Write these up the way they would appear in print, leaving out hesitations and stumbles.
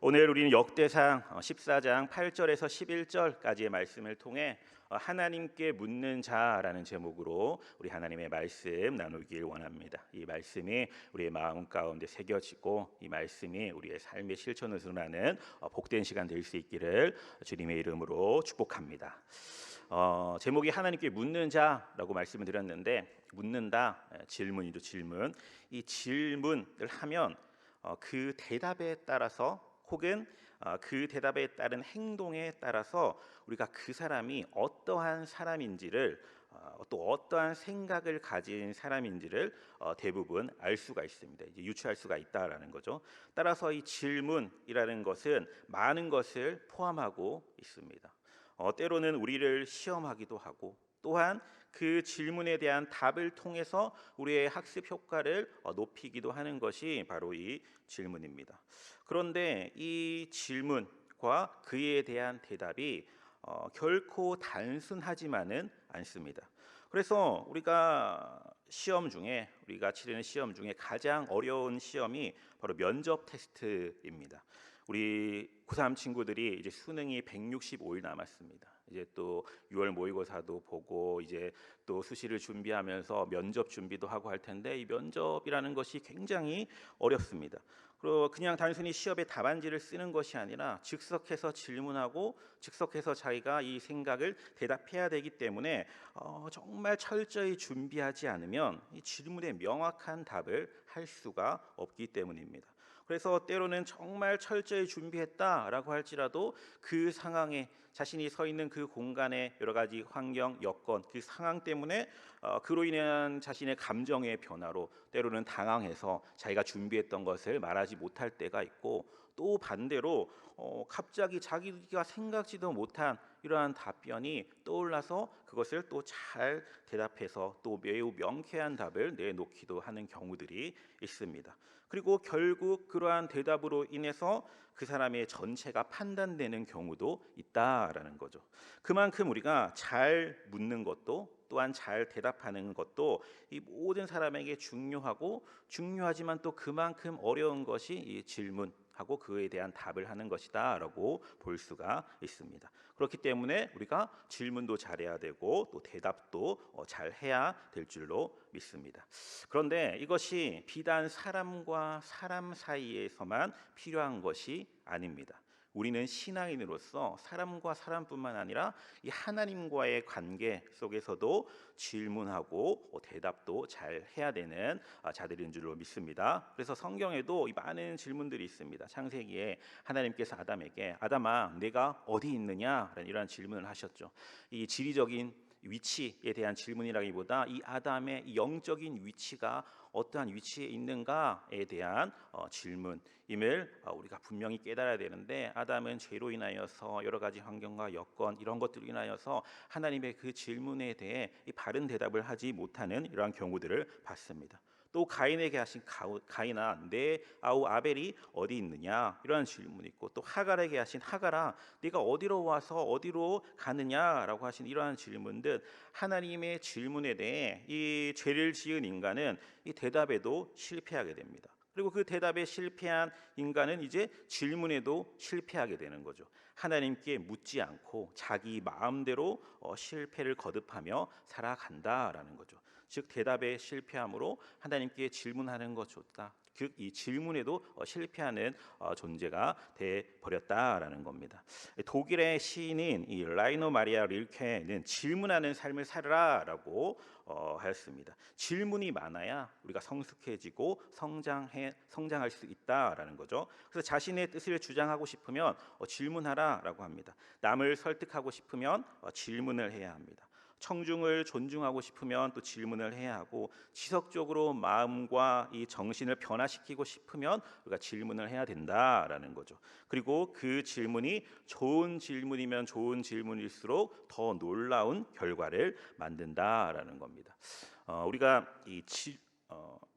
오늘 우리는 역대상 14장 8절에서 11절까지의 말씀을 통해 하나님께 묻는 자라는 제목으로 우리 하나님의 말씀 나누길 원합니다. 이 말씀이 우리의 마음 가운데 새겨지고 이 말씀이 우리의 삶의 실천을 드러나는 복된 시간 될 수 있기를 주님의 이름으로 축복합니다. 제목이 하나님께 묻는 자라고 말씀을 드렸는데, 묻는다, 질문이죠. 질문. 이 질문을 하면 그 대답에 따라서 혹은 그 대답에 따른 행동에 따라서 우리가 그 사람이 어떠한 사람인지를 또 어떠한 생각을 가진 사람인지를 대부분 알 수가 있습니다. 이제 유추할 수가 있다라는 거죠. 따라서 이 질문이라는 것은 많은 것을 포함하고 있습니다. 때로는 우리를 시험하기도 하고, 또한 그 질문에 대한 답을 통해서 우리의 학습 효과를 높이기도 하는 것이 바로 이 질문입니다. 그런데 이 질문과 그에 대한 대답이 결코 단순하지만은 않습니다. 그래서 우리가 치르는 시험 중에 가장 어려운 시험이 바로 면접 테스트입니다. 우리 고3 친구들이 이제 수능이 165일 남았습니다. 이제 또 6월 모의고사도 보고 이제 또 수시를 준비하면서 면접 준비도 하고 할 텐데, 이 면접이라는 것이 굉장히 어렵습니다. 그리고 그냥 단순히 시험의 답안지를 쓰는 것이 아니라 즉석해서 질문하고 즉석해서 자기가 이 생각을 대답해야 되기 때문에 정말 철저히 준비하지 않으면 이 질문에 명확한 답을 할 수가 없기 때문입니다. 그래서 때로는 정말 철저히 준비했다라고 할지라도 그 상황에, 자신이 서 있는 그 공간의 여러 가지 환경, 여건, 그 상황 때문에 그로 인한 자신의 감정의 변화로 때로는 당황해서 자기가 준비했던 것을 말하지 못할 때가 있고, 또 반대로 갑자기 자기가 생각지도 못한 이러한 답변이 떠올라서 그것을 또 잘 대답해서 또 매우 명쾌한 답을 내놓기도 하는 경우들이 있습니다. 그리고 결국 그러한 대답으로 인해서 그 사람의 전체가 판단되는 경우도 있다라는 거죠. 그만큼 우리가 잘 묻는 것도, 또한 잘 대답하는 것도 이 모든 사람에게 중요하지만 또 그만큼 어려운 것이 이 질문하고 그에 대한 답을 하는 것이다라고 볼 수가 있습니다. 그렇기 때문에 우리가 질문도 잘해야 되고 또 대답도 잘해야 될 줄로 믿습니다. 그런데 이것이 비단 사람과 사람 사이에서만 필요한 것이 아닙니다. 우리는 신앙인으로서 사람과 사람뿐만 아니라 이 하나님과의 관계 속에서도 질문하고 대답도 잘 해야 되는 자들인 줄로 믿습니다. 그래서 성경에도 이 많은 질문들이 있습니다. 창세기에 하나님께서 아담에게 아담아 내가 어디 있느냐 이런 질문을 하셨죠. 이 지리적인 위치에 대한 질문이라기보다 이 아담의 영적인 위치가 어떠한 위치에 있는가에 대한 질문임을 우리가 분명히 깨달아야 되는데, 아담은 죄로 인하여서 여러 가지 환경과 여건 이런 것들로 인하여서 하나님의 그 질문에 대해 바른 대답을 하지 못하는 이러한 경우들을 봤습니다. 또 가인에게 하신 가인아 내 아우 아벨이 어디 있느냐 이러한 질문이 있고, 또 하갈에게 하신 하갈아 네가 어디로 와서 어디로 가느냐라고 하신 이러한 질문들, 하나님의 질문에 대해 이 죄를 지은 인간은 이 대답에도 실패하게 됩니다. 그리고 그 대답에 실패한 인간은 이제 질문에도 실패하게 되는 거죠. 하나님께 묻지 않고 자기 마음대로 실패를 거듭하며 살아간다라는 거죠. 즉 대답에 실패함으로 하나님께 질문하는 것조차, 즉 이 질문에도 실패하는 존재가 돼 버렸다라는 겁니다. 독일의 시인인 이 라이노 마리아 릴케는 질문하는 삶을 살아라라고 하였습니다. 질문이 많아야 우리가 성숙해지고 성장할 수 있다라는 거죠. 그래서 자신의 뜻을 주장하고 싶으면 질문하라라고 합니다. 남을 설득하고 싶으면 질문을 해야 합니다. 청중을 존중하고 싶으면 또 질문을 해야 하고, 지속적으로 마음과 이 정신을 변화시키고 싶으면 우리가 질문을 해야 된다라는 거죠. 그리고 그 질문이 좋은 질문이면 좋은 질문일수록 더 놀라운 결과를 만든다라는 겁니다. 우리가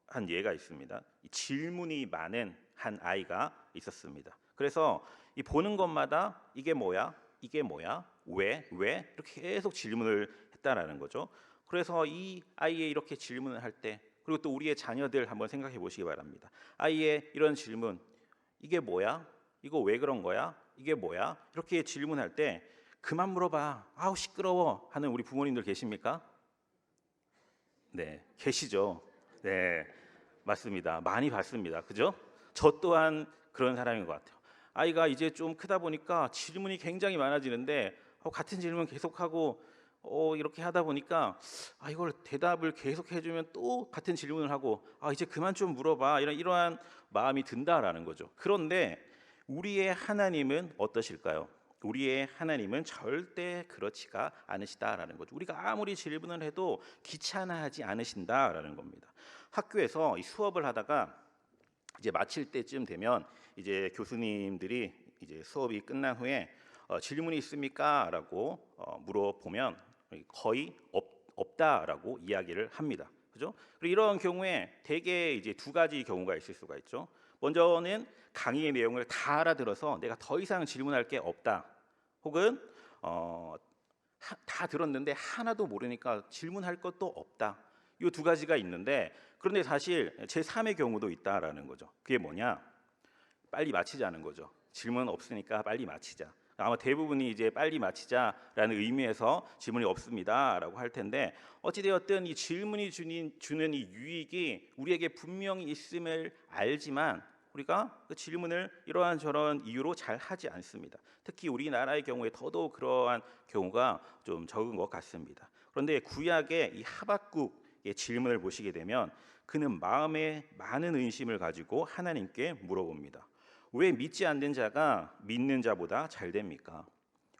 한 예가 있습니다. 이 질문이 많은 한 아이가 있었습니다. 그래서 이 보는 것마다 이게 뭐야? 이게 뭐야? 왜? 이렇게 계속 질문을 했다라는 거죠. 그래서 이 아이의 이렇게 질문을 할 때, 그리고 또 우리의 자녀들 한번 생각해 보시기 바랍니다. 아이의 이런 질문, 이게 뭐야? 이거 왜 그런 거야? 이게 뭐야? 이렇게 질문할 때 그만 물어봐. 아우 시끄러워 하는 우리 부모님들 계십니까? 네, 계시죠. 네, 맞습니다. 많이 봤습니다. 그죠? 저 또한 그런 사람인 것 같아요. 아이가 이제 좀 크다 보니까 질문이 굉장히 많아지는데 같은 질문 계속하고 이렇게 하다 보니까 이걸 대답을 계속 해주면 또 같은 질문을 하고 이제 그만 좀 물어봐 이러한 마음이 든다라는 거죠. 그런데 우리의 하나님은 어떠실까요? 우리의 하나님은 절대 그렇지가 않으시다라는 거죠. 우리가 아무리 질문을 해도 귀찮아하지 않으신다라는 겁니다. 학교에서 이 수업을 하다가 이제 마칠 때쯤 되면 이제 교수님들이 이제 수업이 끝난 후에 질문이 있습니까?라고 물어보면 거의 없다라고 이야기를 합니다. 그죠? 그리고 이런 경우에 대개 이제 두 가지 경우가 있을 수가 있죠. 먼저는 강의의 내용을 다 알아들어서 내가 더 이상 질문할 게 없다. 혹은 다 들었는데 하나도 모르니까 질문할 것도 없다. 이 두 가지가 있는데 그런데 사실 제3의 경우도 있다라는 거죠. 그게 뭐냐? 빨리 마치자는 거죠. 질문 없으니까 빨리 마치자. 아마 대부분이 이제 빨리 마치자라는 의미에서 질문이 없습니다라고 할 텐데 어찌되었든 이 질문이 주는 이 유익이 우리에게 분명히 있음을 알지만 우리가 그 질문을 이러한 저런 이유로 잘 하지 않습니다. 특히 우리나라의 경우에 더더욱 그러한 경우가 좀 적은 것 같습니다. 그런데 구약의 이 하박국의 질문을 보시게 되면 그는 마음에 많은 의심을 가지고 하나님께 물어봅니다. 왜 믿지 않는 자가 믿는 자보다 잘 됩니까?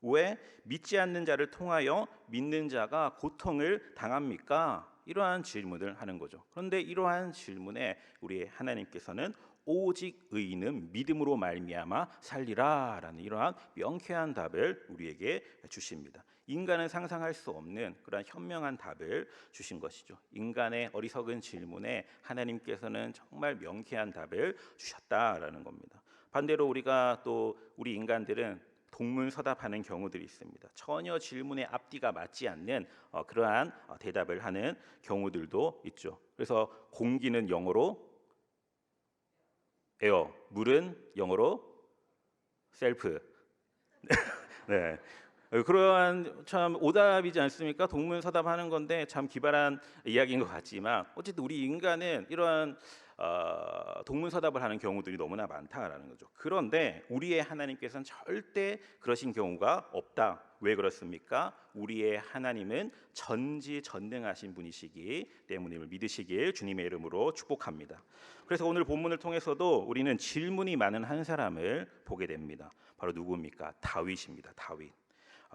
왜 믿지 않는 자를 통하여 믿는 자가 고통을 당합니까? 이러한 질문을 하는 거죠. 그런데 이러한 질문에 우리 하나님께서는 오직 의인은 믿음으로 말미암아 살리라라는 이러한 명쾌한 답을 우리에게 주십니다. 인간은 상상할 수 없는 그런 현명한 답을 주신 것이죠. 인간의 어리석은 질문에 하나님께서는 정말 명쾌한 답을 주셨다라는 겁니다. 반대로 우리 인간들은 동문서답하는 경우들이 있습니다. 전혀 질문의 앞뒤가 맞지 않는 그러한 대답을 하는 경우들도 있죠. 그래서 공기는 영어로 에어, 물은 영어로 셀프. 네. 그러한 참 오답이지 않습니까? 동문서답하는 건데 참 기발한 이야기인 것 같지만 어쨌든 우리 인간은 이러한 동문서답을 하는 경우들이 너무나 많다라는 거죠. 그런데 우리의 하나님께서는 절대 그러신 경우가 없다. 왜 그렇습니까? 우리의 하나님은 전지전능하신 분이시기 때문임을 믿으시길 주님의 이름으로 축복합니다. 그래서 오늘 본문을 통해서도 우리는 질문이 많은 한 사람을 보게 됩니다. 바로 누구입니까? 다윗입니다. 다윗.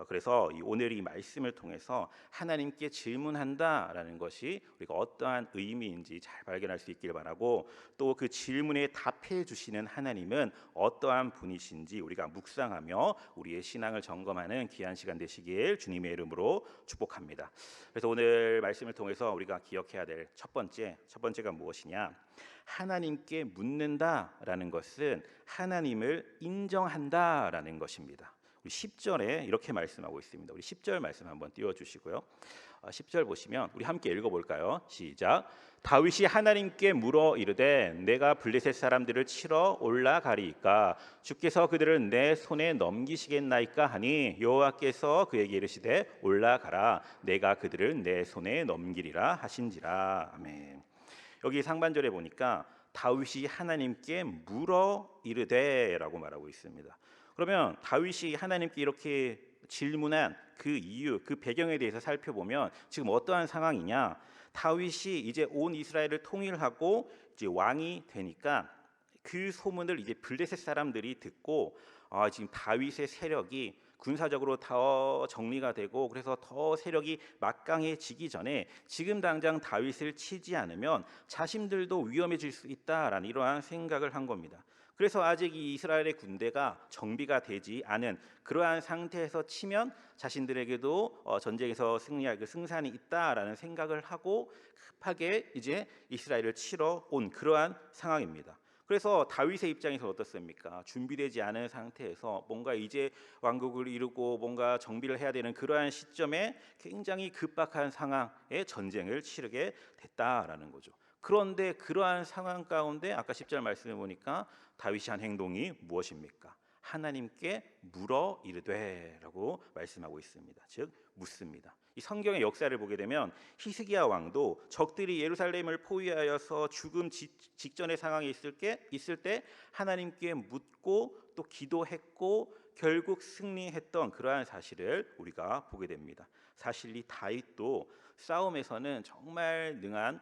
그래서 오늘 이 말씀을 통해서 하나님께 질문한다라는 것이 우리가 어떠한 의미인지 잘 발견할 수 있길 바라고 또 그 질문에 답해 주시는 하나님은 어떠한 분이신지 우리가 묵상하며 우리의 신앙을 점검하는 귀한 시간 되시길 주님의 이름으로 축복합니다. 그래서 오늘 말씀을 통해서 우리가 기억해야 될 첫 번째가 무엇이냐? 하나님께 묻는다라는 것은 하나님을 인정한다라는 것입니다. 우리 10절에 이렇게 말씀하고 있습니다. 우리 10절 말씀 한번 띄워주시고요. 10절 보시면 우리 함께 읽어볼까요? 시작. 다윗이 하나님께 물어 이르되 내가 블레셋 사람들을 치러 올라가리이까 주께서 그들을 내 손에 넘기시겠나이까 하니 여호와께서 그에게 이르시되 올라가라 내가 그들을 내 손에 넘기리라 하신지라. 아멘. 여기 상반절에 보니까 다윗이 하나님께 물어 이르되라고 말하고 있습니다. 그러면 다윗이 하나님께 이렇게 질문한 그 이유, 그 배경에 대해서 살펴보면 지금 어떠한 상황이냐? 다윗이 이제 온 이스라엘을 통일하고 이제 왕이 되니까 그 소문을 이제 블레셋 사람들이 듣고 지금 다윗의 세력이 군사적으로 더 정리가 되고 그래서 더 세력이 막강해지기 전에 지금 당장 다윗을 치지 않으면 자신들도 위험해질 수 있다라는 이러한 생각을 한 겁니다. 그래서 아직 이 이스라엘의 군대가 정비가 되지 않은 그러한 상태에서 치면 자신들에게도 전쟁에서 승리할 그 승산이 있다라는 생각을 하고 급하게 이제 이스라엘을 치러 온 그러한 상황입니다. 그래서 다윗의 입장에서 어떻습니까? 준비되지 않은 상태에서 뭔가 이제 왕국을 이루고 뭔가 정비를 해야 되는 그러한 시점에 굉장히 급박한 상황에 전쟁을 치르게 됐다라는 거죠. 그런데 그러한 상황 가운데 아까 10절 말씀해 보니까 다윗이 한 행동이 무엇입니까? 하나님께 물어 이르되라고 말씀하고 있습니다. 즉 묻습니다. 이 성경의 역사를 보게 되면 히스기야 왕도 적들이 예루살렘을 포위하여서 죽음 직전의 상황에 있을 때 하나님께 묻고 또 기도했고 결국 승리했던 그러한 사실을 우리가 보게 됩니다. 사실 이 다윗도 싸움에서는 정말 능한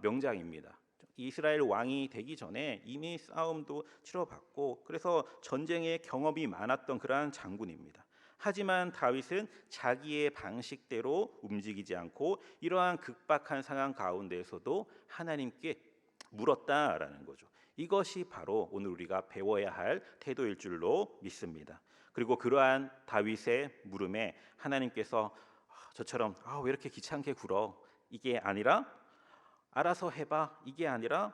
명장입니다. 이스라엘 왕이 되기 전에 이미 싸움도 치러봤고 그래서 전쟁의 경험이 많았던 그러한 장군입니다. 하지만 다윗은 자기의 방식대로 움직이지 않고 이러한 급박한 상황 가운데에서도 하나님께 물었다라는 거죠. 이것이 바로 오늘 우리가 배워야 할 태도일 줄로 믿습니다. 그리고 그러한 다윗의 물음에 하나님께서 저처럼 왜 이렇게 귀찮게 굴어? 이게 아니라 알아서 해봐. 이게 아니라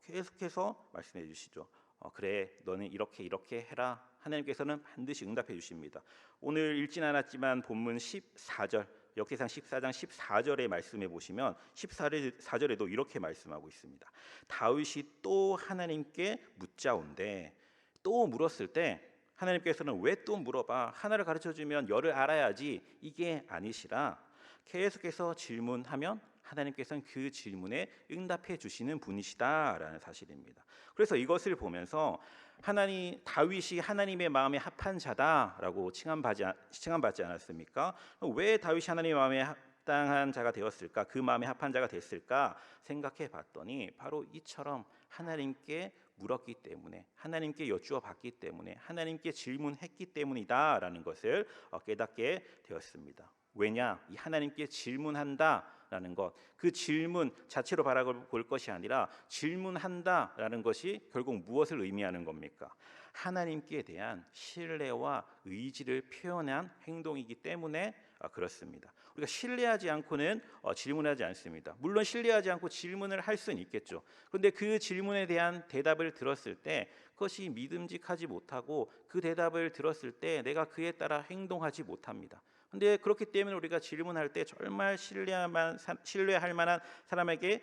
계속해서 말씀해 주시죠. 그래, 너는 이렇게 이렇게 해라. 하나님께서는 반드시 응답해 주십니다. 오늘 읽진 않았지만 본문 14절, 역대상 14장 14절의 말씀해 보시면 14절에도 이렇게 말씀하고 있습니다. 다윗이 또 하나님께 묻자온데, 또 물었을 때 하나님께서는 왜 또 물어봐? 하나를 가르쳐주면 열을 알아야지. 이게 아니시라 계속해서 질문하면 하나님께서는 그 질문에 응답해 주시는 분이시다라는 사실입니다. 그래서 이것을 보면서 다윗이 하나님의 마음에 합한 자다라고 칭함받지 않았습니까? 왜 다윗이 하나님의 마음에 합당한 자가 되었을까? 그 마음에 합한 자가 됐을까? 생각해 봤더니 바로 이처럼 하나님께 물었기 때문에, 하나님께 여쭈어 봤기 때문에, 하나님께 질문했기 때문이다라는 것을 깨닫게 되었습니다. 왜냐? 이 하나님께 질문한다라는 것, 그 질문 자체로 바라볼 것이 아니라 질문한다라는 것이 결국 무엇을 의미하는 겁니까? 하나님께 대한 신뢰와 의지를 표현한 행동이기 때문에 그렇습니다. 우리가 신뢰하지 않고는 질문하지 않습니다. 물론 신뢰하지 않고 질문을 할 수는 있겠죠. 그런데 그 질문에 대한 대답을 들었을 때 그것이 믿음직하지 못하고 그 대답을 들었을 때 내가 그에 따라 행동하지 못합니다. 근데 그렇기 때문에 우리가 질문할 때 정말 신뢰할 만한 사람에게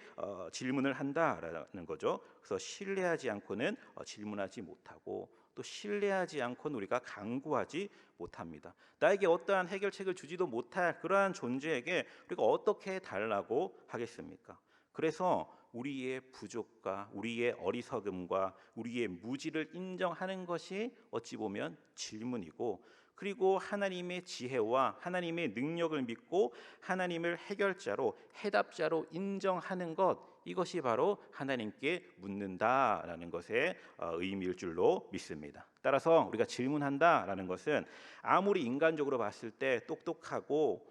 질문을 한다라는 거죠. 그래서 신뢰하지 않고는 질문하지 못하고 또 신뢰하지 않고는 우리가 강구하지 못합니다. 나에게 어떠한 해결책을 주지도 못할 그러한 존재에게 우리가 어떻게 달라고 하겠습니까? 그래서 우리의 부족과 우리의 어리석음과 우리의 무지를 인정하는 것이 어찌 보면 질문이고, 그리고 하나님의 지혜와 하나님의 능력을 믿고 하나님을 해결자로 해답자로 인정하는 것, 이것이 바로 하나님께 묻는다라는 것의 의미일 줄로 믿습니다. 따라서 우리가 질문한다라는 것은 아무리 인간적으로 봤을 때 똑똑하고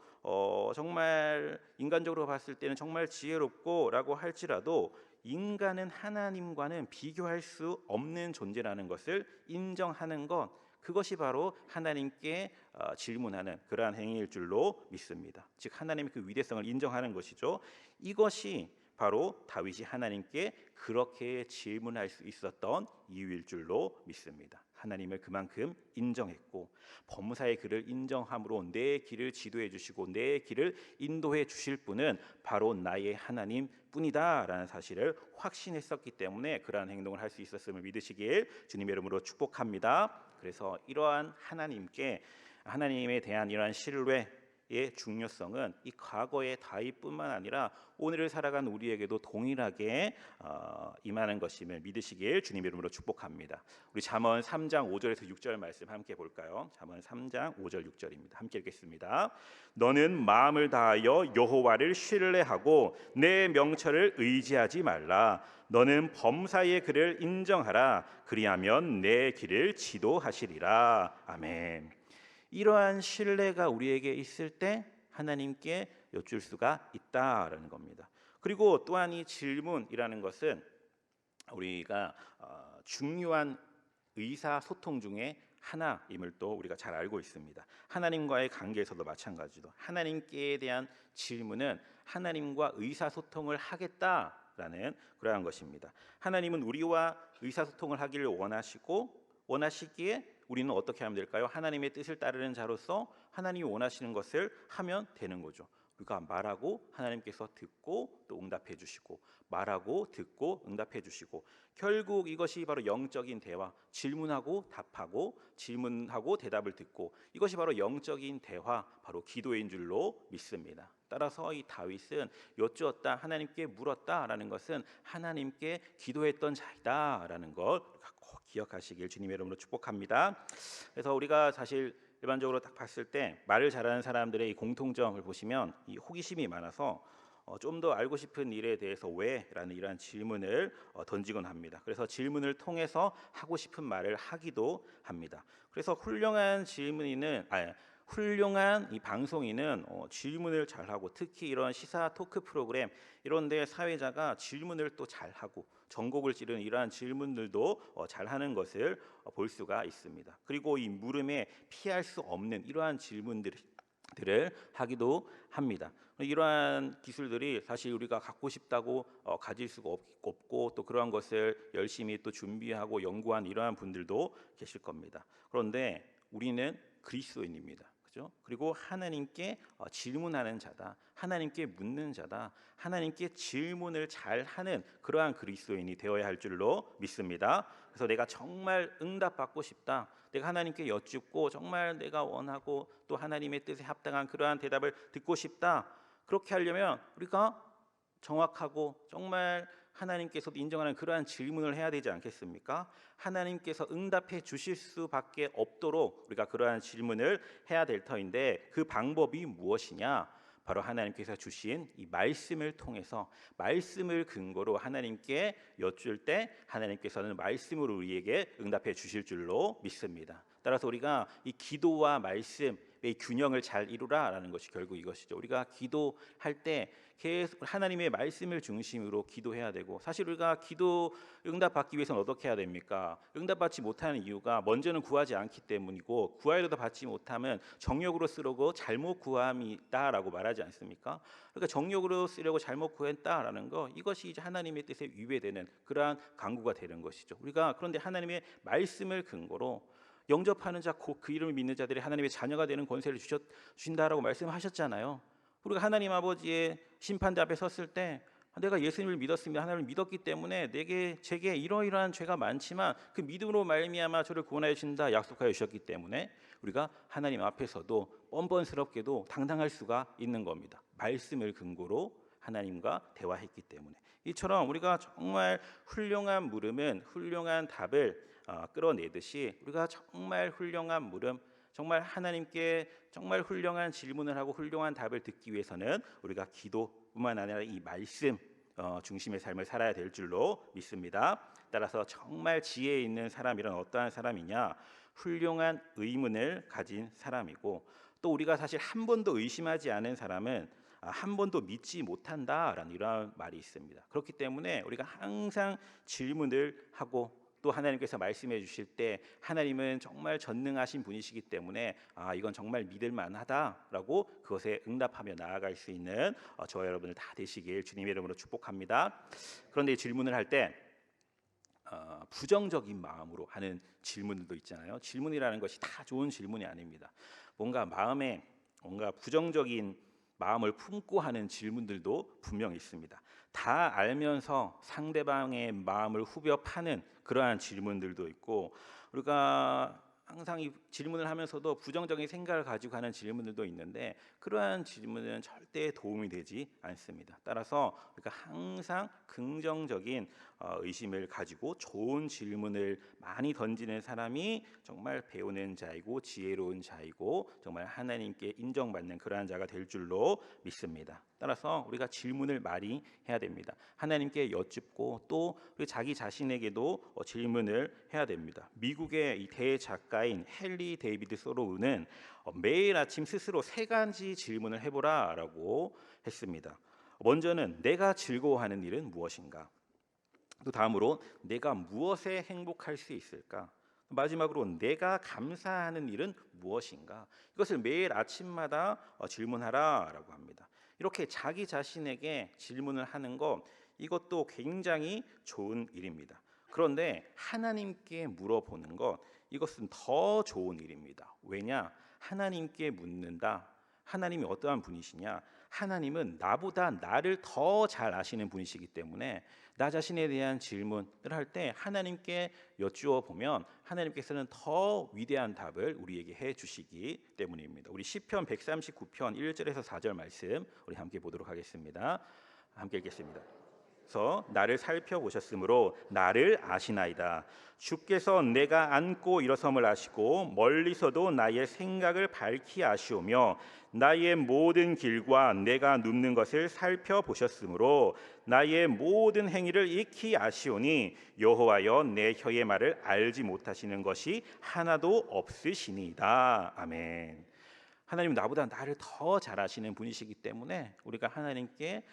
정말 인간적으로 봤을 때는 정말 지혜롭고라고 할지라도 인간은 하나님과는 비교할 수 없는 존재라는 것을 인정하는 것, 그것이 바로 하나님께 질문하는 그러한 행위일 줄로 믿습니다. 즉 하나님의 그 위대성을 인정하는 것이죠. 이것이 바로 다윗이 하나님께 그렇게 질문할 수 있었던 이유일 줄로 믿습니다. 하나님을 그만큼 인정했고 범사의 그를 인정함으로 내 길을 지도해 주시고 내 길을 인도해 주실 분은 바로 나의 하나님 뿐이다라는 사실을 확신했었기 때문에 그러한 행동을 할 수 있었음을 믿으시길 주님의 이름으로 축복합니다. 그래서 이러한 하나님에 대한 이러한 신뢰의 중요성은 이 과거의 다윗뿐만 아니라 오늘을 살아간 우리에게도 동일하게 임하는 것임을 믿으시길 주님의 이름으로 축복합니다. 우리 잠언 3장 5절에서 6절 말씀 함께 볼까요? 잠언 3장 5절 6절입니다. 함께 읽겠습니다. 너는 마음을 다하여 여호와를 신뢰하고 내 명철을 의지하지 말라. 너는 범사의 그를 인정하라. 그리하면 내 길을 지도하시리라. 아멘. 이러한 신뢰가 우리에게 있을 때 하나님께 여쭐 수가 있다라는 겁니다. 그리고 또한 이 질문이라는 것은 우리가 중요한 의사소통 중에 하나임을 또 우리가 잘 알고 있습니다. 하나님과의 관계에서도 마찬가지로 하나님께 대한 질문은 하나님과 의사소통을 하겠다라는 그러한 것입니다. 하나님은 우리와 의사소통을 하기를 원하시기에 우리는 어떻게 하면 될까요? 하나님의 뜻을 따르는 자로서 하나님이 원하시는 것을 하면 되는 거죠. 우리가 말하고 하나님께서 듣고 또 응답해 주시고, 말하고 듣고 응답해 주시고, 결국 이것이 바로 영적인 대화, 질문하고 답하고 질문하고 대답을 듣고, 이것이 바로 영적인 대화, 바로 기도인 줄로 믿습니다. 따라서 이 다윗은 여쭈었다, 하나님께 물었다라는 것은 하나님께 기도했던 자이다라는 걸 꼭 기억하시길 주님의 이름으로 축복합니다. 그래서 우리가 사실 일반적으로 딱 봤을 때 말을 잘하는 사람들의 이 공통점을 보시면 이 호기심이 많아서 좀 더 알고 싶은 일에 대해서 왜라는 이러한 질문을 던지곤 합니다. 그래서 질문을 통해서 하고 싶은 말을 하기도 합니다. 그래서 훌륭한 이 방송인은 질문을 잘하고, 특히 이런 시사 토크 프로그램 이런 데 사회자가 질문을 또 잘하고 전곡을 찌르는 이러한 질문들도 잘하는 것을 볼 수가 있습니다. 그리고 이 물음에 피할 수 없는 이러한 질문들을 하기도 합니다. 이러한 기술들이 사실 우리가 갖고 싶다고 가질 수가 없고, 또 그러한 것을 열심히 또 준비하고 연구한 이러한 분들도 계실 겁니다. 그런데 우리는 그리스도인입니다. 그죠? 그리고 하나님께 질문하는 자다, 하나님께 묻는 자다, 하나님께 질문을 잘하는 그러한 그리스도인이 되어야 할 줄로 믿습니다. 그래서 내가 정말 응답받고 싶다, 내가 하나님께 여쭙고 정말 내가 원하고 또 하나님의 뜻에 합당한 그러한 대답을 듣고 싶다, 그렇게 하려면 우리가 정확하고 정말 하나님께서도 인정하는 그러한 질문을 해야 되지 않겠습니까? 하나님께서 응답해 주실 수밖에 없도록 우리가 그러한 질문을 해야 될 터인데, 그 방법이 무엇이냐? 바로 하나님께서 주신 이 말씀을 통해서, 말씀을 근거로 하나님께 여쭐 때 하나님께서는 말씀으로 우리에게 응답해 주실 줄로 믿습니다. 따라서 우리가 이 기도와 말씀의 균형을 잘 이루라라는 것이 결국 이것이죠. 우리가 기도할 때 계속 하나님의 말씀을 중심으로 기도해야 되고, 사실 우리가 기도 응답받기 위해서는 어떻게 해야 됩니까? 응답받지 못하는 이유가 먼저는 구하지 않기 때문이고, 구하여도 받지 못하면 정욕으로 쓰려고 잘못 구함이다라고 말하지 않습니까? 그러니까 정욕으로 쓰려고 잘못 구했다라는 거, 이것이 이제 하나님의 뜻에 위배되는 그러한 강구가 되는 것이죠. 우리가 그런데 하나님의 말씀을 근거로 영접하는 자, 곧 그 이름을 믿는 자들이 하나님의 자녀가 되는 권세를 주신다라고 말씀하셨잖아요. 우리가 하나님 아버지의 심판대 앞에 섰을 때, 내가 예수님을 믿었습니다, 하나님을 믿었기 때문에 제게 이러이러한 죄가 많지만 그 믿음으로 말미암아 저를 구원하여 주신다 약속하여 주셨기 때문에 우리가 하나님 앞에서도 뻔뻔스럽게도 당당할 수가 있는 겁니다. 말씀을 근거로 하나님과 대화했기 때문에. 이처럼 우리가 정말 훌륭한 물음은 훌륭한 답을 끌어내듯이, 우리가 정말 훌륭한 물음, 정말 하나님께 정말 훌륭한 질문을 하고 훌륭한 답을 듣기 위해서는 우리가 기도뿐만 아니라 이 말씀 중심의 삶을 살아야 될 줄로 믿습니다. 따라서 정말 지혜 있는 사람이란 어떠한 사람이냐? 훌륭한 의문을 가진 사람이고, 또 우리가 사실 한 번도 의심하지 않은 사람은 한 번도 믿지 못한다라는 이런 말이 있습니다. 그렇기 때문에 우리가 항상 질문을 하고, 또 하나님께서 말씀해 주실 때 하나님은 정말 전능하신 분이시기 때문에 이건 정말 믿을 만하다라고 그것에 응답하며 나아갈 수 있는 저와 여러분들 다 되시길 주님의 이름으로 축복합니다. 그런데 질문을 할 때 부정적인 마음으로 하는 질문들도 있잖아요. 질문이라는 것이 다 좋은 질문이 아닙니다. 마음에 부정적인 마음을 품고 하는 질문들도 분명 있습니다. 다 알면서 상대방의 마음을 후벼 파는 그러한 질문들도 있고, 우리가 항상 이 질문을 하면서도 부정적인 생각을 가지고 하는 질문들도 있는데, 그러한 질문은 절대 도움이 되지 않습니다. 따라서 우리가 항상 긍정적인 의심을 가지고 좋은 질문을 많이 던지는 사람이 정말 배우는 자이고 지혜로운 자이고 정말 하나님께 인정받는 그러한 자가 될 줄로 믿습니다. 따라서 우리가 질문을 많이 해야 됩니다. 하나님께 여쭙고 또 자기 자신에게도 질문을 해야 됩니다. 미국의 이 대작가인 헨리 데이비드 소로우는 매일 아침 스스로 3가지 질문을 해보라라고 했습니다. 먼저는 내가 즐거워하는 일은 무엇인가? 또 다음으로 내가 무엇에 행복할 수 있을까? 마지막으로 내가 감사하는 일은 무엇인가? 이것을 매일 아침마다 질문하라라고 합니다. 이렇게 자기 자신에게 질문을 하는 것, 이것도 굉장히 좋은 일입니다. 그런데 하나님께 물어보는 것, 이것은 더 좋은 일입니다. 왜냐? 하나님께 묻는다. 하나님이 어떠한 분이시냐? 하나님은 나보다 나를 더 잘 아시는 분이시기 때문에 나 자신에 대한 질문을 할 때 하나님께 여쭈어 보면 하나님께서는 더 위대한 답을 우리에게 해 주시기 때문입니다. 우리 시편 139편 1절에서 4절 말씀 우리 함께 보도록 하겠습니다. 함께 읽겠습니다. 서 나를 살펴보셨으므로 나를 아시나이다. 주께서 내가 앉고 일어섬을 아시고 멀리서도 나의 생각을 밝히 아시오며 나의 모든 길과 내가 눕는 것을 살펴보셨으므로 나의 모든 행위를 익히 아시오니 여호와여 내 혀의 말을 알지 못하시는 것이 하나도 없으시니이다. 아멘. 하나님 나보다 나를 더 잘 아시는 분이시기 때문에 우리가 하나님께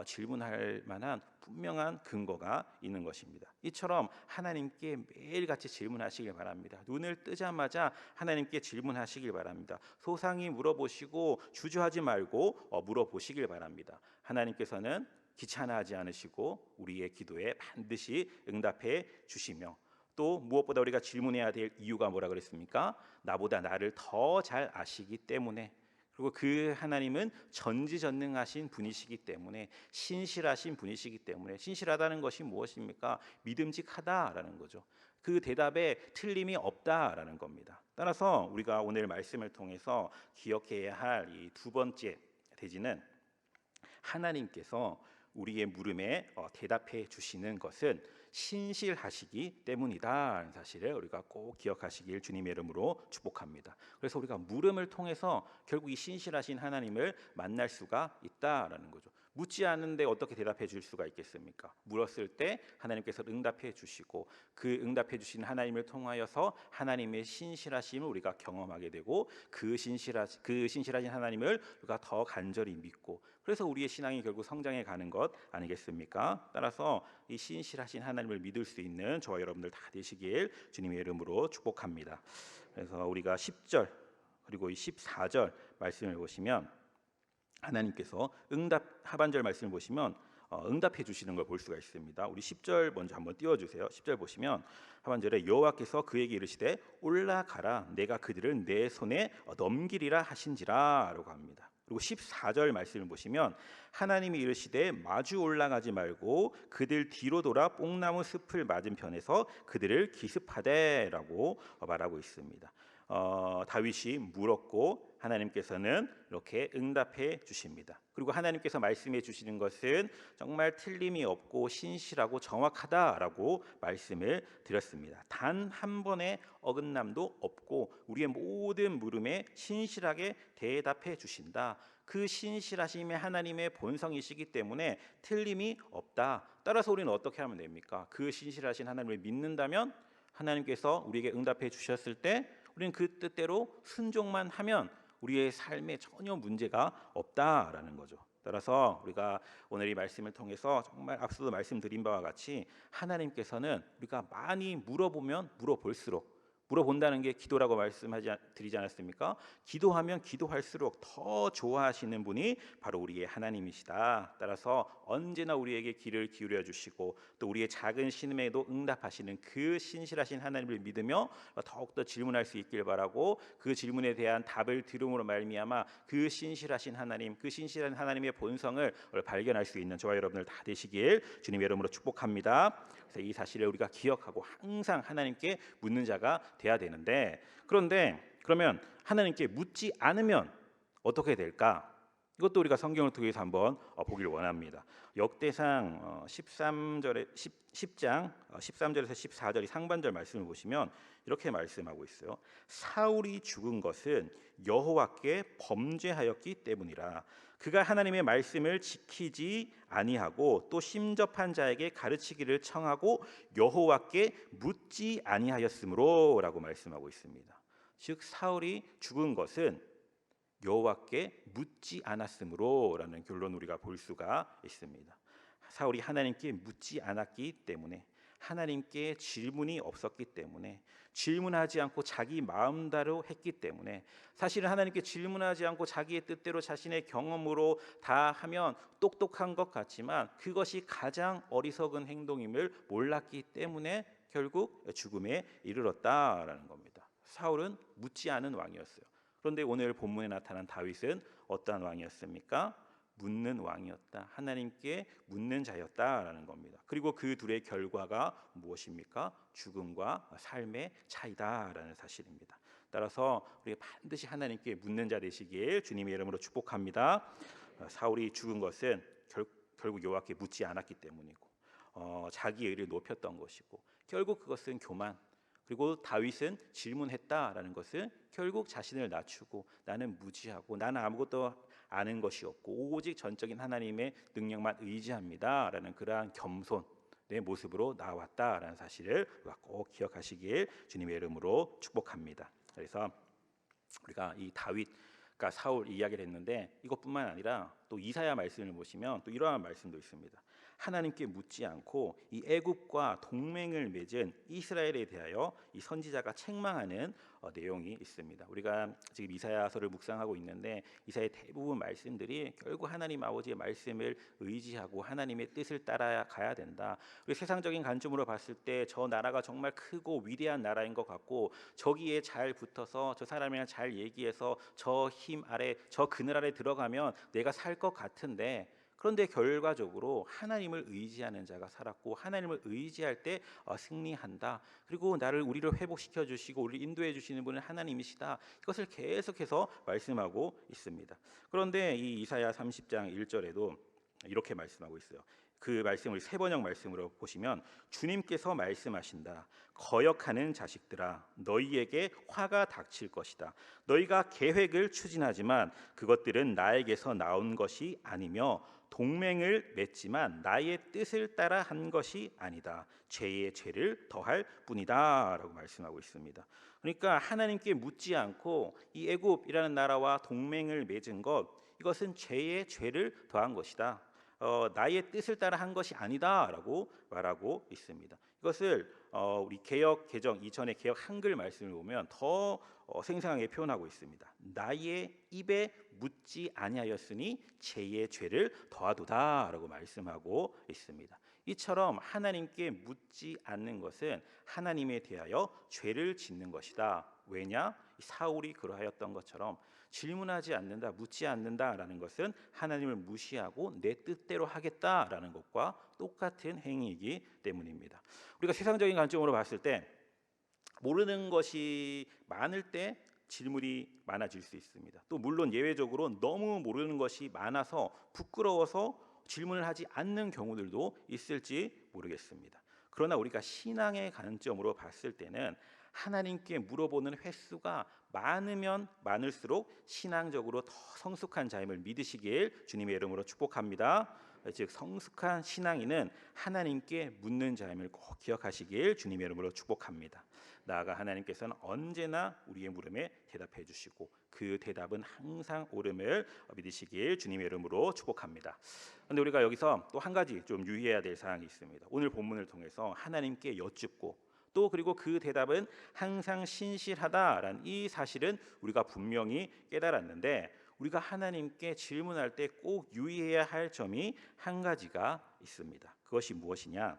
질문할 만한 분명한 근거가 있는 것입니다. 이처럼 하나님께 매일같이 질문하시길 바랍니다. 눈을 뜨자마자 하나님께 질문하시길 바랍니다. 소상히 물어보시고 주저하지 말고 물어보시길 바랍니다. 하나님께서는 귀찮아하지 않으시고 우리의 기도에 반드시 응답해 주시며 또 무엇보다 우리가 질문해야 될 이유가 뭐라 그랬습니까? 나보다 나를 더 잘 아시기 때문에, 그리고 그 하나님은 전지전능하신 분이시기 때문에, 신실하신 분이시기 때문에, 신실하다는 것이 무엇입니까? 믿음직하다라는 거죠. 그 대답에 틀림이 없다라는 겁니다. 따라서 우리가 오늘 말씀을 통해서 기억해야 할 이 두 번째 대지는 하나님께서 우리의 물음에 대답해 주시는 것은 신실하시기 때문이다. 사실을 우리가 꼭 기억하시길 주님의 이름으로 축복합니다. 그래서 우리가 물음을 통해서 결국 이 신실하신 하나님을 만날 수가 있다라는 거죠. 묻지 않는데 어떻게 대답해 줄 수가 있겠습니까? 물었을 때 하나님께서 응답해 주시고 그 응답해 주신 하나님을 통하여서 하나님의 신실하심을 우리가 경험하게 되고 그 신실하신 하나님을 우리가 더 간절히 믿고, 그래서 우리의 신앙이 결국 성장해 가는 것 아니겠습니까? 따라서 이 신실하신 하나님을 믿을 수 있는 저와 여러분들 다 되시길 주님의 이름으로 축복합니다. 그래서 우리가 10절 그리고 이 14절 말씀을 보시면 하나님께서 응답, 하반절 말씀을 보시면 응답해 주시는 걸 볼 수가 있습니다. 우리 10절 먼저 한번 띄워주세요. 10절 보시면 하반절에 여호와께서 그에게 이르시되 올라가라 내가 그들을 내 손에 넘기리라 하신지라 라고 합니다. 그리고 14절 말씀을 보시면 하나님이 이르시되 마주 올라가지 말고 그들 뒤로 돌아 뽕나무 숲을 맞은편에서 그들을 기습하되라고 말하고 있습니다. 다윗이 물었고 하나님께서는 이렇게 응답해 주십니다. 그리고 하나님께서 말씀해 주시는 것은 정말 틀림이 없고 신실하고 정확하다라고 말씀을 드렸습니다. 단 한 번의 어긋남도 없고 우리의 모든 물음에 신실하게 대답해 주신다. 그 신실하심이 하나님의 본성이시기 때문에 틀림이 없다. 따라서 우리는 어떻게 하면 됩니까? 그 신실하신 하나님을 믿는다면 하나님께서 우리에게 응답해 주셨을 때 우리는 그 뜻대로 순종만 하면 우리의 삶에 전혀 문제가 없다라는 거죠. 따라서 우리가 오늘 이 말씀을 통해서 정말 앞서도 말씀드린 바와 같이 하나님께서는 우리가 많이 물어보면 물어볼수록, 물어본다는 게 기도라고 드리지 않았습니까? 기도하면 기도할수록 더 좋아하시는 분이 바로 우리의 하나님이시다. 따라서 언제나 우리에게 귀를 기울여 주시고 또 우리의 작은 신음에도 응답하시는 그 신실하신 하나님을 믿으며 더욱더 질문할 수 있길 바라고, 그 질문에 대한 답을 들음으로 말미암아 그 신실하신 하나님, 그 신실한 하나님의 본성을 발견할 수 있는 저와 여러분들 다 되시길 주님의 이름으로 축복합니다. 그래서 이 사실을 우리가 기억하고 항상 하나님께 묻는 자가 돼야 되는데, 그러면 하나님께 묻지 않으면 어떻게 될까? 이것도 우리가 성경을 통해서 한번 보길 원합니다. 역대상 10장 13절에서 14절 이 상반절 말씀을 보시면 이렇게 말씀하고 있어요. 사울이 죽은 것은 여호와께 범죄하였기 때문이라. 그가 하나님의 말씀을 지키지 아니하고 또 심접한 자에게 가르치기를 청하고 여호와께 묻지 아니하였으므로 라고 말씀하고 있습니다. 즉 사울이 죽은 것은 여호와께 묻지 않았으므로 라는 결론 우리가 볼 수가 있습니다. 사울이 하나님께 묻지 않았기 때문에, 하나님께 질문이 없었기 때문에, 질문하지 않고 자기 마음대로 했기 때문에, 사실은 하나님께 질문하지 않고 자기의 뜻대로 자신의 경험으로 다 하면 똑똑한 것 같지만 그것이 가장 어리석은 행동임을 몰랐기 때문에 결국 죽음에 이르렀다라는 겁니다. 사울은 묻지 않은 왕이었어요. 그런데 오늘 본문에 나타난 다윗은 어떠한 왕이었습니까? 묻는 왕이었다. 하나님께 묻는 자였다라는 겁니다. 그리고 그 둘의 결과가 무엇입니까? 죽음과 삶의 차이다라는 사실입니다. 따라서 우리가 반드시 하나님께 묻는 자 되시길 주님의 이름으로 축복합니다. 사울이 죽은 것은 결국 여호와께 묻지 않았기 때문이고 자기 의를 높였던 것이고 결국 그것은 교만, 그리고 다윗은 질문했다라는 것은 결국 자신을 낮추고 나는 무지하고 나는 아무것도 아는 것이 없고 오직 전적인 하나님의 능력만 의지합니다라는 그러한 겸손의 모습으로 나왔다라는 사실을 꼭 기억하시길 주님의 이름으로 축복합니다. 그래서 우리가 이 다윗, 그러니까 사울 이야기를 했는데 이것뿐만 아니라 또 이사야 말씀을 보시면 또 이러한 말씀도 있습니다. 하나님께 묻지 않고 이 애굽과 동맹을 맺은 이스라엘에 대하여 이 선지자가 책망하는 내용이 있습니다. 우리가 지금 이사야서를 묵상하고 있는데 이사야의 대부분 말씀들이 결국 하나님 아버지의 말씀을 의지하고 하나님의 뜻을 따라가야 된다. 우리 세상적인 관점으로 봤을 때 저 나라가 정말 크고 위대한 나라인 것 같고 저기에 잘 붙어서 저 사람이랑 잘 얘기해서 저 힘 아래 저 그늘 아래 들어가면 내가 살 것 같은데, 그런데 결과적으로 하나님을 의지하는 자가 살았고 하나님을 의지할 때 승리한다. 그리고 우리를 회복시켜 주시고 우리를 인도해 주시는 분은 하나님이시다. 이것을 계속해서 말씀하고 있습니다. 그런데 이 이사야 30장 1절에도 이렇게 말씀하고 있어요. 그 말씀을 세 번역 말씀으로 보시면 주님께서 말씀하신다. 거역하는 자식들아, 너희에게 화가 닥칠 것이다. 너희가 계획을 추진하지만 그것들은 나에게서 나온 것이 아니며 동맹을 맺지만 나의 뜻을 따라 한 것이 아니다. 죄의 죄를 더할 뿐이다 라고 말씀하고 있습니다. 그러니까 하나님께 묻지 않고 이 애굽이라는 나라와 동맹을 맺은 것, 이것은 죄의 죄를 더한 것이다. 나의 뜻을 따라 한 것이 아니다라고 말하고 있습니다. 이것을 우리 개역 개정 이전의 개역 한글 말씀을 보면 더 생생하게 표현하고 있습니다. 나의 입에 묻지 아니하였으니 죄의 죄를 더하도다라고 말씀하고 있습니다. 이처럼 하나님께 묻지 않는 것은 하나님에 대하여 죄를 짓는 것이다. 왜냐? 사울이 그러하였던 것처럼 질문하지 않는다, 묻지 않는다라는 것은 하나님을 무시하고 내 뜻대로 하겠다라는 것과 똑같은 행위이기 때문입니다. 우리가 세상적인 관점으로 봤을 때 모르는 것이 많을 때 질문이 많아질 수 있습니다. 또 물론 예외적으로 너무 모르는 것이 많아서 부끄러워서 질문을 하지 않는 경우들도 있을지 모르겠습니다. 그러나 우리가 신앙의 관점으로 봤을 때는 하나님께 물어보는 횟수가 많으면 많을수록 신앙적으로 더 성숙한 자임을 믿으시길 주님의 이름으로 축복합니다. 즉 성숙한 신앙인은 하나님께 묻는 자임을 꼭 기억하시길 주님의 이름으로 축복합니다. 나아가 하나님께서는 언제나 우리의 물음에 대답해 주시고 그 대답은 항상 옳음을 믿으시길 주님의 이름으로 축복합니다. 그런데 우리가 여기서 또 한 가지 좀 유의해야 될 사항이 있습니다. 오늘 본문을 통해서 하나님께 여쭙고 또 그리고 그 대답은 항상 신실하다라는 이 사실은 우리가 분명히 깨달았는데, 우리가 하나님께 질문할 때 꼭 유의해야 할 점이 한 가지가 있습니다. 그것이 무엇이냐?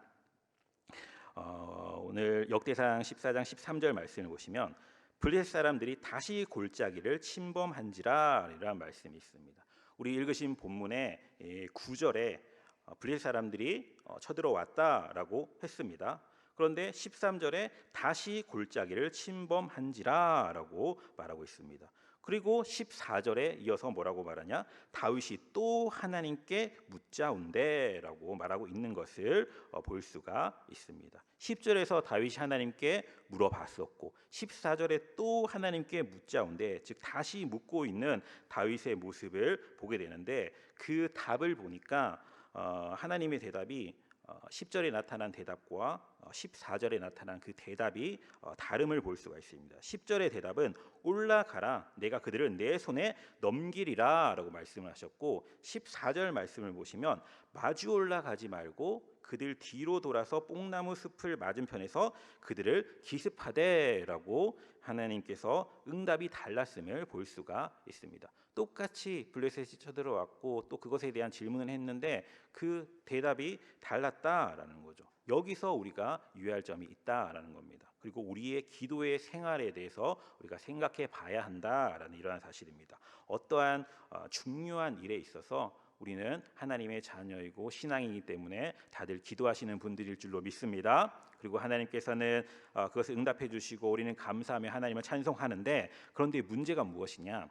오늘 역대상 14장 13절 말씀을 보시면 블레셋 사람들이 다시 골짜기를 침범한지라 이라는 말씀이 있습니다. 우리 읽으신 본문의 9절에 블레셋 사람들이 쳐들어왔다라고 했습니다. 그런데 13절에 다시 골짜기를 침범한지라라고 말하고 있습니다. 그리고 14절에 이어서 뭐라고 말하냐? 다윗이 또 하나님께 묻자온대라고 말하고 있는 것을 볼 수가 있습니다. 10절에서 다윗이 하나님께 물어봤었고 14절에 또 하나님께 묻자온대, 즉 다시 묻고 있는 다윗의 모습을 보게 되는데, 그 답을 보니까 하나님의 대답이 10절에 나타난 대답과 14절에 나타난 그 대답이 다름을 볼 수가 있습니다. 10절의 대답은 올라가라, 내가 그들을 내 손에 넘기리라 라고 말씀을 하셨고, 14절 말씀을 보시면 마주 올라가지 말고 그들 뒤로 돌아서 뽕나무 숲을 맞은편에서 그들을 기습하되 라고 하나님께서 응답이 달랐음을 볼 수가 있습니다. 똑같이 블레셋이 쳐들어왔고 또 그것에 대한 질문을 했는데 그 대답이 달랐다라는 거죠. 여기서 우리가 유의할 점이 있다라는 겁니다. 그리고 우리의 기도의 생활에 대해서 우리가 생각해 봐야 한다라는 이러한 사실입니다. 어떠한 중요한 일에 있어서 우리는 하나님의 자녀이고 신앙이기 때문에 다들 기도하시는 분들일 줄로 믿습니다. 그리고 하나님께서는 그것을 응답해 주시고 우리는 감사하며 하나님을 찬송하는데, 그런데 문제가 무엇이냐?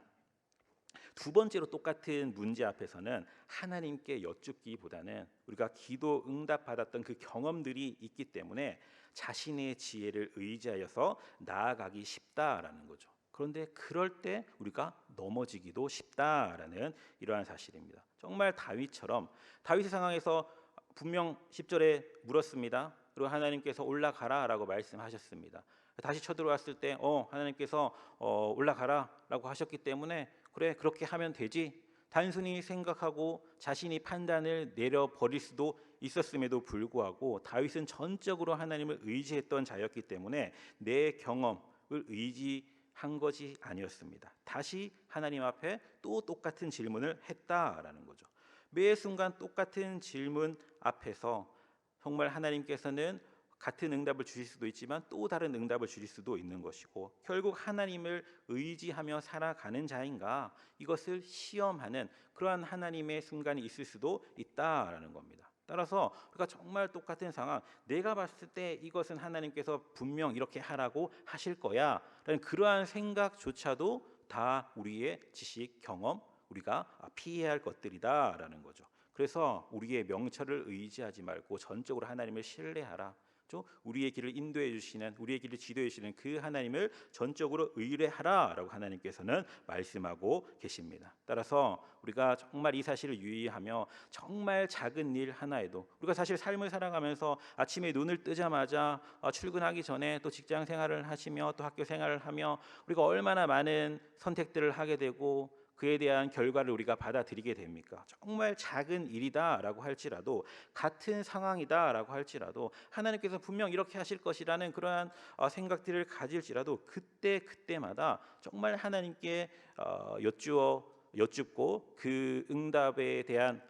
두 번째로 똑같은 문제 앞에서는 하나님께 여쭙기보다는 우리가 기도 응답 받았던 그 경험들이 있기 때문에 자신의 지혜를 의지하여서 나아가기 쉽다라는 거죠. 그런데 그럴 때 우리가 넘어지기도 쉽다라는 이러한 사실입니다. 정말 다윗의 상황에서 분명 10절에 물었습니다. 그리고 하나님께서 올라가라라고 말씀하셨습니다. 다시 쳐들어왔을 때 하나님께서 올라가라라고 하셨기 때문에 그래, 그렇게 하면 되지, 단순히 생각하고 자신이 판단을 내려버릴 수도 있었음에도 불구하고 다윗은 전적으로 하나님을 의지했던 자였기 때문에 내 경험을 의지한 것이 아니었습니다. 다시 하나님 앞에 또 똑같은 질문을 했다라는 거죠. 매 순간 똑같은 질문 앞에서 정말 하나님께서는 같은 응답을 주실 수도 있지만 또 다른 응답을 주실 수도 있는 것이고, 결국 하나님을 의지하며 살아가는 자인가, 이것을 시험하는 그러한 하나님의 순간이 있을 수도 있다라는 겁니다. 따라서 우리가 정말 똑같은 상황, 내가 봤을 때 이것은 하나님께서 분명 이렇게 하라고 하실 거야 라는 그러한 생각조차도 다 우리의 지식, 경험, 우리가 피해야 할 것들이다라는 거죠. 그래서 우리의 명철을 의지하지 말고 전적으로 하나님을 신뢰하라. 우리의 길을 인도해 주시는, 우리의 길을 지도해 주시는 그 하나님을 전적으로 의뢰하라라고 하나님께서는 말씀하고 계십니다. 따라서 우리가 정말 이 사실을 유의하며 정말 작은 일 하나에도, 우리가 사실 삶을 살아가면서 아침에 눈을 뜨자마자 출근하기 전에 또 직장 생활을 하시며 또 학교 생활을 하며 우리가 얼마나 많은 선택들을 하게 되고 그에 대한 결과를 우리가 받아들이게 됩니까? 정말 작은 일이다라고 할지라도, 같은 상황이다라고 할지라도 하나님께서 분명 이렇게 하실 것이라는 그러한 생각들을 가질지라도 그때마다 정말 하나님께 여쭙고 그 응답에 대한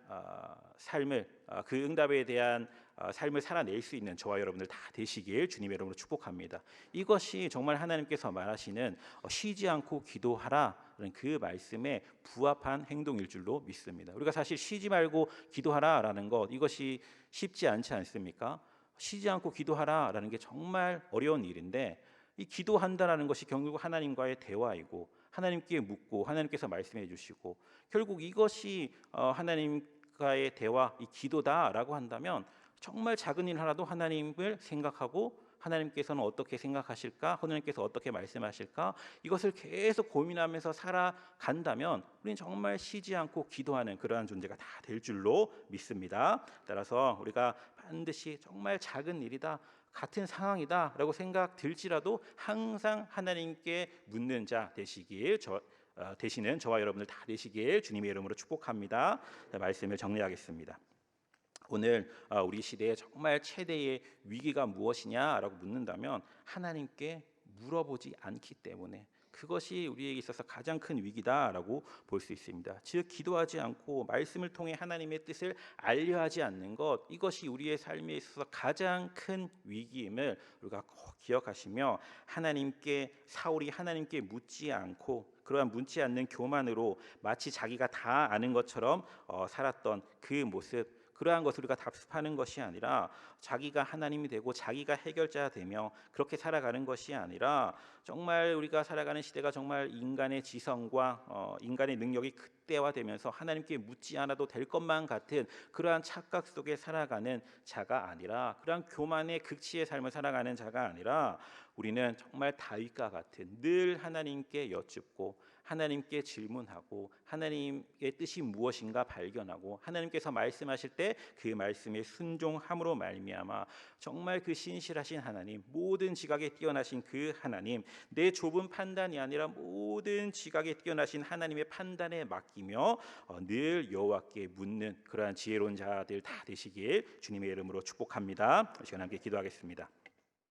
삶을 살아낼 수 있는 저와 여러분들 다 되시길 주님의 이름으로 축복합니다. 이것이 정말 하나님께서 말하시는 쉬지 않고 기도하라는 그 말씀에 부합한 행동일 줄로 믿습니다. 우리가 사실 쉬지 말고 기도하라라는 것, 이것이 쉽지 않지 않습니까? 쉬지 않고 기도하라라는 게 정말 어려운 일인데, 이 기도한다라는 것이 결국 하나님과의 대화이고 하나님께 묻고 하나님께서 말씀해 주시고, 결국 이것이 하나님과의 대화, 이 기도다라고 한다면 정말 작은 일 하나도 하나님을 생각하고 하나님께서는 어떻게 생각하실까, 하나님께서 어떻게 말씀하실까, 이것을 계속 고민하면서 살아간다면 우리는 정말 쉬지 않고 기도하는 그러한 존재가 다 될 줄로 믿습니다. 따라서 우리가 반드시 정말 작은 일이다, 같은 상황이다 라고 생각 들지라도 항상 하나님께 묻는 자 되시는 저와 여러분들 다 되시길 주님의 이름으로 축복합니다. 말씀을 정리하겠습니다. 오늘 우리 시대에 정말 최대의 위기가 무엇이냐라고 묻는다면 하나님께 물어보지 않기 때문에 그것이 우리에게 있어서 가장 큰 위기다라고 볼 수 있습니다. 즉 기도하지 않고 말씀을 통해 하나님의 뜻을 알려하지 않는 것, 이것이 우리의 삶에 있어서 가장 큰 위기임을 우리가 꼭 기억하시며, 사울이 하나님께 묻지 않고 그러한 묻지 않는 교만으로 마치 자기가 다 아는 것처럼 살았던 그 모습, 그러한 것을 우리가 답습하는 것이 아니라 자기가 하나님이 되고 자기가 해결자가 되며 그렇게 살아가는 것이 아니라, 정말 우리가 살아가는 시대가 정말 인간의 지성과 인간의 능력이 극대화되면서 하나님께 묻지 않아도 될 것만 같은 그러한 착각 속에 살아가는 자가 아니라, 그러한 교만의 극치의 삶을 살아가는 자가 아니라, 우리는 정말 다윗과 같은 늘 하나님께 여쭙고 하나님께 질문하고 하나님의 뜻이 무엇인가 발견하고 하나님께서 말씀하실 때 그 말씀에 순종함으로 말미암아 정말 그 신실하신 하나님, 모든 지각에 뛰어나신 그 하나님, 내 좁은 판단이 아니라 모든 지각에 뛰어나신 하나님의 판단에 맡기며 늘 여호와께 묻는 그러한 지혜로운 자들 다 되시길 주님의 이름으로 축복합니다. 이 시간 함께 기도하겠습니다.